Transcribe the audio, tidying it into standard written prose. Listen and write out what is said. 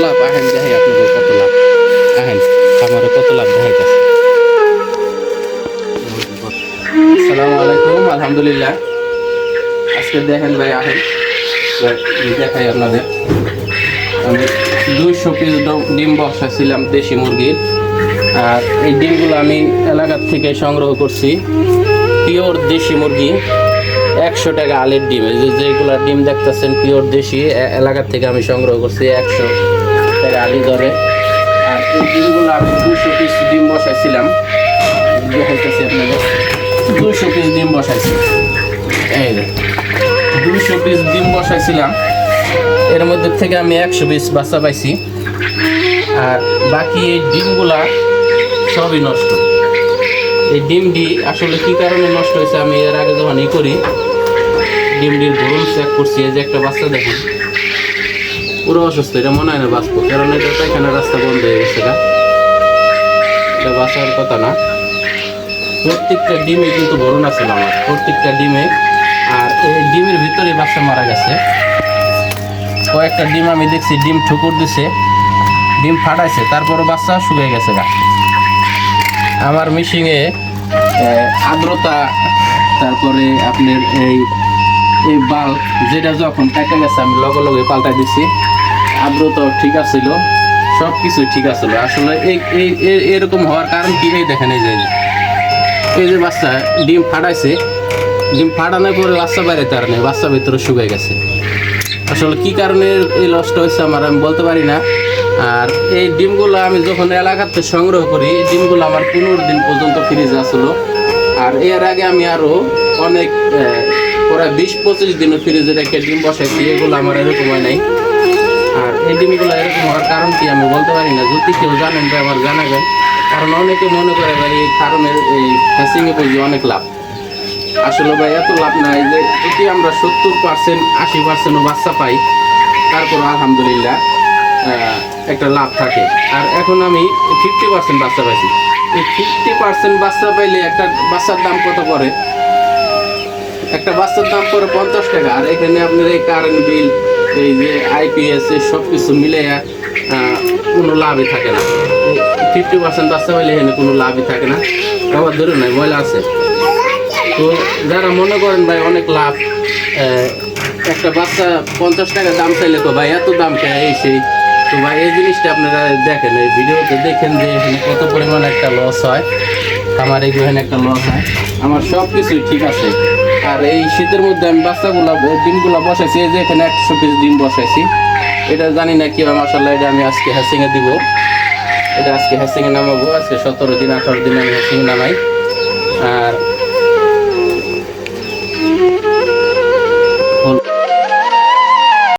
লাভ আহেন দেখাই আপনাকে কত লাভ আহেন খামারে কত লাভ দেখাইতেছে। আসসালামু আলাইকুম, আলহামদুলিল্লাহ। আজকে দেখেন ভাই আহেন দেখাই আপনাদের। আমি 200 পিস ডিম বসাইছিলাম দেশি মুরগির। আর এই ডিমগুলো আমি এলাকার থেকে সংগ্রহ করছি, পিওর দেশি মুরগি, 100 টাকা আলের ডিম। যেগুলো ডিম দেখতেছেন পিওর দেশি, এলাকার থেকে আমি সংগ্রহ করছি 100 টাকা আলি ধরে। আর এই ডিমগুলো আমি 200 পিস ডিম বসাইছিলাম, দেখাইতেছি আপনাদের। 200 পিস ডিম বসাইছি, এই 200 পিস ডিম বসাইছিলাম। এর মধ্যে থেকে আমি 100 পিস বাচ্চা পাইছি। আর বাকি এই ডিমগুলা সবই নষ্ট। এই ডিমটি আসলে কি কারণে নষ্ট হয়েছে আমি এর আগে যখন করি ডিমটির গরম চেক করছি। এই যে একটা বাচ্চা দেখেন পুরো অসুস্থ, এটা মনে হয় না বাঁচবো, কারণ এটা পায়খানা রাস্তা বন্ধ হয়ে গেছে। এটা বাঁচার কথা না। প্রত্যেকটা ডিমে কিন্তু ভরণ আছে আমার, প্রত্যেকটা ডিমে। আর এই ডিমের ভিতরে বাচ্চা মারা গেছে। কয়েকটা ডিম আমি দেখছি ডিম ঠুকুর দিছে, ডিম ফাটাইছে, তারপরও বাচ্চা শুকিয়ে গেছে গা। আমার মেশিনে আর্দ্রতা, তারপরে আপনার এই বাল্ব যেটা যখন কেটে গেছে আমি লগে লগে পাল্টাই দিচ্ছি। আর্দ্রতাও ঠিক আছিল, সব কিছু ঠিক আছিল। আসলে এরকম হওয়ার কারণ কি, এই দেখেন এই যে বাচ্চা ডিম ফাটাইছে, ডিম ফাটানোর পরে বাচ্চা বাইরেতে আর নেই, বাচ্চা ভিতরে শুকিয়ে গেছে। আসলে কি কারণে এই লসটা হয়েছে আমার আমি বলতে পারি না। আর এই ডিমগুলো আমি যখন এলাকাতে সংগ্রহ করি, এই ডিমগুলো আমার 15 দিন পর্যন্ত ফ্রিজে আসলো। আর এর আগে আমি আরও অনেক প্রায় 20-25 দিনও ফ্রিজে রেখে ডিম বসাইছি, এগুলো আমার এরকম হয় নাই। আর এই ডিমগুলো এরকম হওয়ার কারণ কি আমি বলতে পারি না। যদি কেউ জানেন তো আমার জানাবেন, কারণ অনেকে মনে করে ভাই এই ফার্মের এই হ্যাচিংয়ে বুঝি অনেক লাভ। আসলে ভাই এত লাভ নাই। যে যদি আমরা 70%, 80%ও বাচ্চা পাই, তারপর আলহামদুলিল্লাহ একটা লাভ থাকে। আর এখন আমি 50% বাচ্চা পাইছি। এই 50% বাচ্চা পাইলে একটা বাচ্চার দাম কত পড়ে? একটা বাচ্চার দাম পড়ে 50 টাকা। আর এখানে আপনার এই কারেন্ট বিল, এই যে আইপিএস, সব কিছু মিলে কোনো লাভই থাকে না। 50% বাচ্চা পাইলে এখানে কোনো লাভই থাকে না। আবার ধরে নাই ময়লা আছে। তো যারা মনে করেন ভাই অনেক লাভ, একটা বাচ্চা 50 টাকা দাম চাইলে তো ভাই এত দাম কে এই সেই। তো ভাই এই জিনিসটা আপনারা দেখেন, এই ভিডিওতে দেখেন যে এখানে কত পরিমাণ একটা লস হয়। আমার এখানে একটা লস হয়, আমার সব কিছুই ঠিক আছে। আর এই শীতের মধ্যে আমি বাচ্চাগুলো ডিমগুলো বসাইছি, এই যে এখানে 100 পিস ডিম বসাইছি। এটা জানি না কি হয়, মাশাআল্লাহ। এটা আমি আজকে হ্যাচিংয়ে দিব, এটা আজকে হ্যাচিংয়ে নামাবো। আজকে 17 দিন 18 দিন আমি হ্যাচিংয়ে নামাই। আর